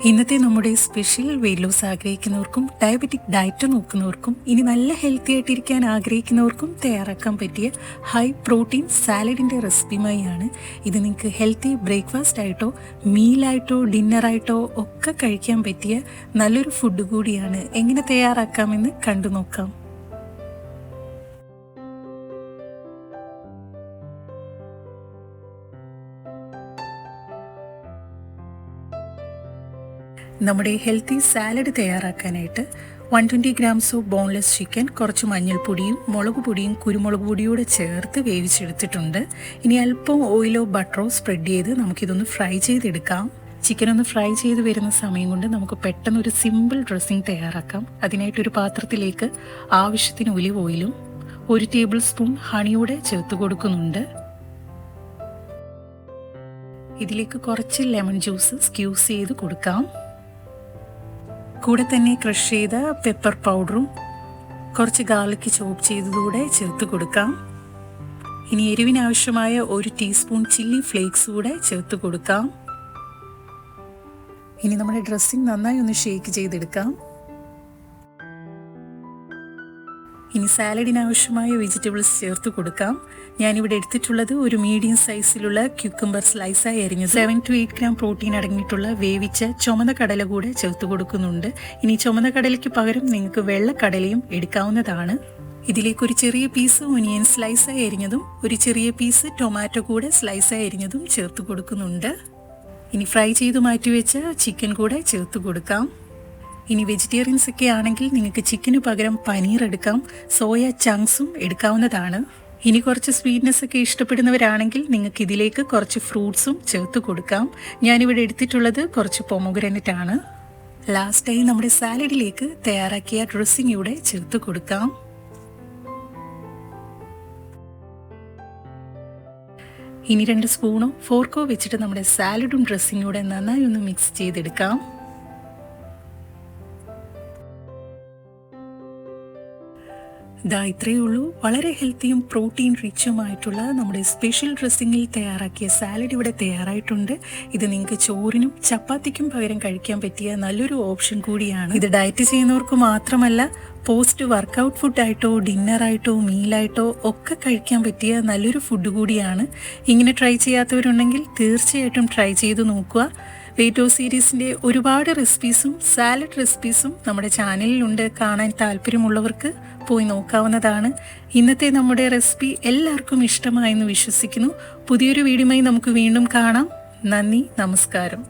ഇന്നത്തെ നമ്മുടെ special weight loss ആഗ്രഹിക്കുന്നവർക്കും ഡയബറ്റിക് ഡയറ്റ് നോക്കുന്നവർക്കും ഇനി നല്ല ഹെൽത്തി ആയിട്ടിരിക്കാൻ ആഗ്രഹിക്കുന്നവർക്കും തയ്യാറാക്കാൻ പറ്റിയ ഹൈ പ്രോട്ടീൻ സാലഡിൻ്റെ റെസിപ്പിയുമായാണ് ഇത്. നിങ്ങൾക്ക് ഹെൽത്തി ബ്രേക്ക്ഫാസ്റ്റ് ആയിട്ടോ മീലായിട്ടോ ഡിന്നറായിട്ടോ ഒക്കെ കഴിക്കാൻ പറ്റിയ നല്ലൊരു ഫുഡ് കൂടിയാണ്. എങ്ങനെ തയ്യാറാക്കാമെന്ന് കണ്ടു നോക്കാം. നമ്മുടെ ഹെൽത്തി സാലഡ് തയ്യാറാക്കാനായിട്ട് 120 ഗ്രാംസ് ഓഫ് ബോൺലെസ് ചിക്കൻ, കുറച്ച് മഞ്ഞൾപ്പൊടിയും മുളക് പൊടിയും കുരുമുളക് പൊടിയോടെ ചേർത്ത് വേവിച്ചെടുത്തിട്ടുണ്ട്. ഇനി അല്പം ഓയിലോ ബട്ടറോ സ്പ്രെഡ് ചെയ്ത് നമുക്കിതൊന്ന് ഫ്രൈ ചെയ്തെടുക്കാം. ചിക്കൻ ഒന്ന് ഫ്രൈ ചെയ്ത് വരുന്ന സമയം കൊണ്ട് നമുക്ക് പെട്ടെന്ന് ഒരു സിമ്പിൾ ഡ്രസ്സിങ് തയ്യാറാക്കാം. അതിനായിട്ടൊരു പാത്രത്തിലേക്ക് ആവശ്യത്തിന് ഒലിവ് ഓയിലും 1 ടേബിൾ സ്പൂൺ ഹണിയോടെ ചേർത്ത് കൊടുക്കുന്നുണ്ട്. ഇതിലേക്ക് കുറച്ച് ലെമൺ ജ്യൂസ് സ്ക്യൂസ് ചെയ്ത് കൊടുക്കാം. കൂടെ തന്നെ ക്രഷ് ചെയ്ത പെപ്പർ പൗഡറും കുറച്ച് ഗാർലിക് ചോപ്പ് ചെയ്തതൂടെ ചേർത്ത് കൊടുക്കാം. ഇനി എരിവിനാവശ്യമായ 1 ടീസ്പൂൺ ചില്ലി ഫ്ലേക്സ് കൂടെ ചേർത്ത് കൊടുക്കാം. ഇനി നമ്മുടെ ഡ്രസ്സിങ് നന്നായി ഒന്ന് ഷേക്ക് ചെയ്തെടുക്കാം. ഇനി സാലഡിനാവശ്യമായ വെജിറ്റബിൾസ് ചേർത്ത് കൊടുക്കാം. ഞാനിവിടെ എടുത്തിട്ടുള്ളത് ഒരു മീഡിയം സൈസിലുള്ള ക്യൂക്കംബർ സ്ലൈസായി അരിഞ്ഞത്, 7 to 8 ഗ്രാം പ്രോട്ടീൻ അടങ്ങിയിട്ടുള്ള വേവിച്ച ചുമന്ന കടല കൂടെ ചേർത്ത് കൊടുക്കുന്നുണ്ട്. ഇനി ചുമന്ന കടലയ്ക്ക് പകരം നിങ്ങൾക്ക് വെള്ളക്കടലയും എടുക്കാവുന്നതാണ്. ഇതിലേക്ക് ഒരു ചെറിയ പീസ് ഒനിയൻ സ്ലൈസായി അരിഞ്ഞതും ഒരു ചെറിയ പീസ് ടൊമാറ്റോ കൂടെ സ്ലൈസായി അരിഞ്ഞതും ചേർത്ത് കൊടുക്കുന്നുണ്ട്. ഇനി ഫ്രൈ ചെയ്ത് മാറ്റിവെച്ച ചിക്കൻ കൂടെ ചേർത്ത് കൊടുക്കാം. ഇനി വെജിറ്റേറിയൻസ് ഒക്കെ ആണെങ്കിൽ നിങ്ങൾക്ക് ചിക്കന് പകരം പനീർ എടുക്കാം, സോയ ചങ്ക്സും എടുക്കാവുന്നതാണ്. ഇനി കുറച്ച് സ്വീറ്റ്നെസ് ഒക്കെ ഇഷ്ടപ്പെടുന്നവരാണെങ്കിൽ നിങ്ങൾക്ക് ഇതിലേക്ക് കുറച്ച് ഫ്രൂട്ട്സും ചേർത്ത് കൊടുക്കാം. ഞാനിവിടെ എടുത്തിട്ടുള്ളത് കുറച്ച് പൊമോഗ്രനറ്റ് ആണ്. ലാസ്റ്റായി നമ്മുടെ സാലഡിലേക്ക് തയ്യാറാക്കിയ ഡ്രസ്സിംഗ് ഇവിടെ ചേർത്ത് കൊടുക്കാം. ഇനി 2 സ്പൂണോ ഫോർക്കോ വെച്ചിട്ട് നമ്മുടെ സാലഡും ഡ്രസ്സിംഗ് കൂടെ നന്നായി ഒന്ന് മിക്സ് ചെയ്തെടുക്കാം. ഇത്രയേ ഉള്ളൂ. വളരെ ഹെൽത്തിയും പ്രോട്ടീൻ റിച്ചുമായിട്ടുള്ള നമ്മുടെ സ്പെഷ്യൽ ഡ്രസ്സിങ്ങിൽ തയ്യാറാക്കിയ സാലഡ് ഇവിടെ തയ്യാറായിട്ടുണ്ട്. ഇത് നിങ്ങൾക്ക് ചോറിനും ചപ്പാത്തിക്കും പകരം കഴിക്കാൻ പറ്റിയ നല്ലൊരു ഓപ്ഷൻ കൂടിയാണ്. ഇത് ഡയറ്റ് ചെയ്യുന്നവർക്ക് മാത്രമല്ല, പോസ്റ്റ് വർക്കൗട്ട് ഫുഡായിട്ടോ ഡിന്നറായിട്ടോ മീലായിട്ടോ ഒക്കെ കഴിക്കാൻ പറ്റിയ നല്ലൊരു ഫുഡ് കൂടിയാണ്. ഇങ്ങനെ ട്രൈ ചെയ്യാത്തവരുണ്ടെങ്കിൽ തീർച്ചയായിട്ടും ട്രൈ ചെയ്ത് നോക്കുക. വെയിറ്റ് ലോസ് സീരീസിൻ്റെ ഒരുപാട് റെസിപ്പീസും സാലഡ് റെസിപ്പീസും നമ്മുടെ ചാനലിലുണ്ട്. കാണാൻ താല്പര്യമുള്ളവർക്ക് പോയി നോക്കാവുന്നതാണ്. ഇന്നത്തെ നമ്മുടെ റെസിപ്പി എല്ലാവർക്കും ഇഷ്ടമായെന്ന് വിശ്വസിക്കുന്നു. പുതിയൊരു വീഡിയോയുമായി നമുക്ക് വീണ്ടും കാണാം. നന്ദി, നമസ്കാരം.